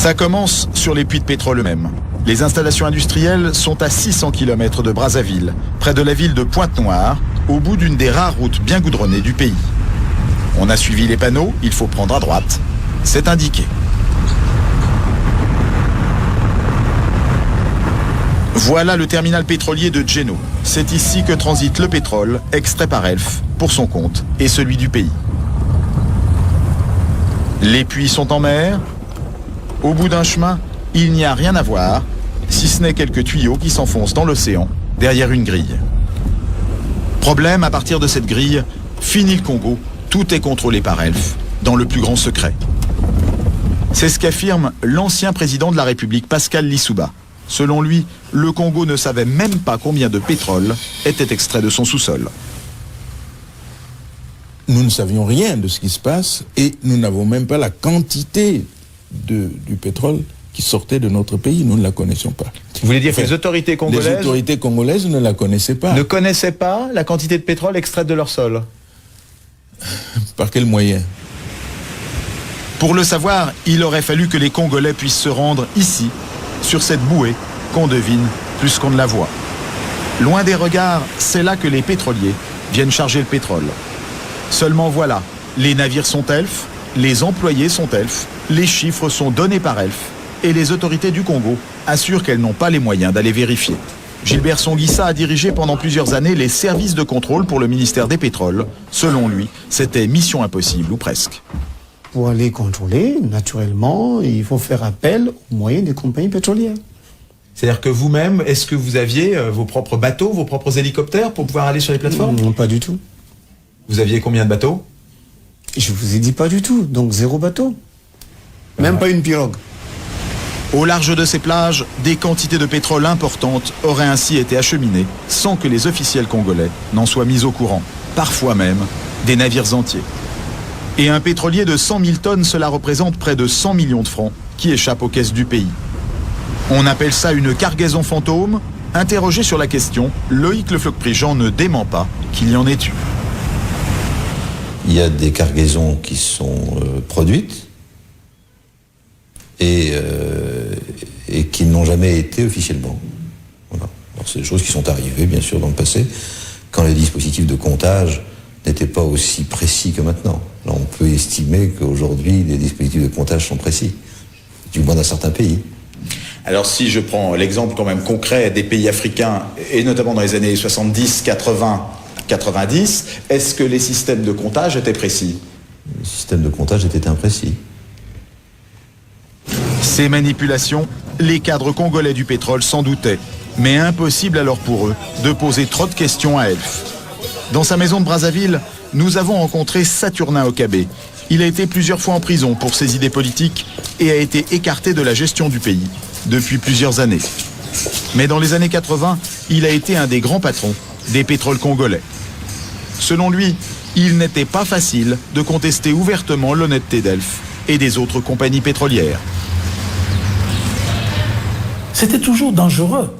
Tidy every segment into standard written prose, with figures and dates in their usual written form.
Ça commence sur les puits de pétrole eux-mêmes. Les installations industrielles sont à 600 km de Brazzaville, près de la ville de Pointe-Noire, au bout d'une des rares routes bien goudronnées du pays. On a suivi les panneaux, il faut prendre à droite. C'est indiqué. Voilà le terminal pétrolier de Djeno. C'est ici que transite le pétrole, extrait par Elf, pour son compte et celui du pays. Les puits sont en mer. Au bout d'un chemin, il n'y a rien à voir, si ce n'est quelques tuyaux qui s'enfoncent dans l'océan, derrière une grille. Problème, à partir de cette grille, fini le Congo, tout est contrôlé par Elf, dans le plus grand secret. C'est ce qu'affirme l'ancien président de la République, Pascal Lissouba. Selon lui, le Congo ne savait même pas combien de pétrole était extrait de son sous-sol. Nous ne savions rien de ce qui se passe et nous n'avons même pas la quantité du pétrole qui sortait de notre pays. Nous ne la connaissions pas. Vous voulez dire que les autorités congolaises ne la connaissaient pas. Ne connaissaient pas la quantité de pétrole extraite de leur sol? Par quel moyen? Pour le savoir, il aurait fallu que les Congolais puissent se rendre ici, sur cette bouée qu'on devine plus qu'on ne la voit. Loin des regards, c'est là que les pétroliers viennent charger le pétrole. Seulement voilà, les navires sont Elf, les employés sont Elf, les chiffres sont donnés par Elf et les autorités du Congo assurent qu'elles n'ont pas les moyens d'aller vérifier. Gilbert Songuissa a dirigé pendant plusieurs années les services de contrôle pour le ministère des Pétroles. Selon lui, c'était mission impossible ou presque. Pour aller contrôler, naturellement, il faut faire appel aux moyens des compagnies pétrolières. C'est-à-dire que vous-même, est-ce que vous aviez vos propres bateaux, vos propres hélicoptères pour pouvoir aller sur les plateformes? Non, pas du tout. Vous aviez combien de bateaux? Je vous ai dit pas du tout, donc 0 bateau. Même pas une pirogue. Au large de ces plages, des quantités de pétrole importantes auraient ainsi été acheminées sans que les officiels congolais n'en soient mis au courant. Parfois même, des navires entiers. Et un pétrolier de 100 000 tonnes, cela représente près de 100 millions de francs qui échappent aux caisses du pays. On appelle ça une cargaison fantôme. Interrogé sur la question, Loïc Le Floch-Prigent ne dément pas qu'il y en ait eu. Il y a des cargaisons qui sont produites et qui n'ont jamais été officiellement. Voilà. Alors, c'est des choses qui sont arrivées, bien sûr, dans le passé, quand les dispositifs de comptage n'étaient pas aussi précis que maintenant. Là, on peut estimer qu'aujourd'hui, les dispositifs de comptage sont précis, du moins dans certains pays. Alors si je prends l'exemple quand même concret des pays africains, et notamment dans les années 70, 80, 90, est-ce que les systèmes de comptage étaient précis? Les systèmes de comptage étaient imprécis. Ces manipulations, les cadres congolais du pétrole s'en doutaient, mais impossible alors pour eux de poser trop de questions à Elf. Dans sa maison de Brazzaville, nous avons rencontré Saturnin Okabé. Il a été plusieurs fois en prison pour ses idées politiques et a été écarté de la gestion du pays depuis plusieurs années. Mais dans les années 80, il a été un des grands patrons des pétroles congolais. Selon lui, il n'était pas facile de contester ouvertement l'honnêteté d'Elf et des autres compagnies pétrolières. C'était toujours dangereux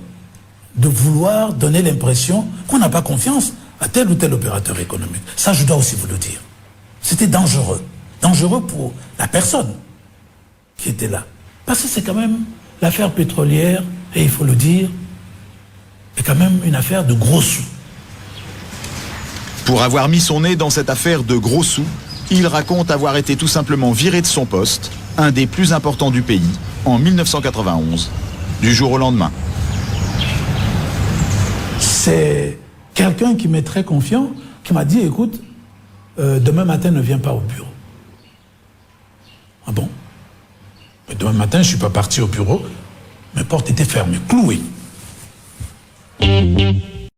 de vouloir donner l'impression qu'on n'a pas confiance à tel ou tel opérateur économique. Ça, je dois aussi vous le dire. C'était dangereux. Dangereux pour la personne qui était là. Parce que c'est quand même l'affaire pétrolière, et il faut le dire, est quand même une affaire de gros sous. Pour avoir mis son nez dans cette affaire de gros sous, il raconte avoir été tout simplement viré de son poste, un des plus importants du pays, en 1991, du jour au lendemain. C'est quelqu'un qui m'est très confiant, qui m'a dit, écoute, demain matin ne viens pas au bureau. Ah bon? Mais demain matin, je ne suis pas parti au bureau, mes portes étaient fermées, clouées.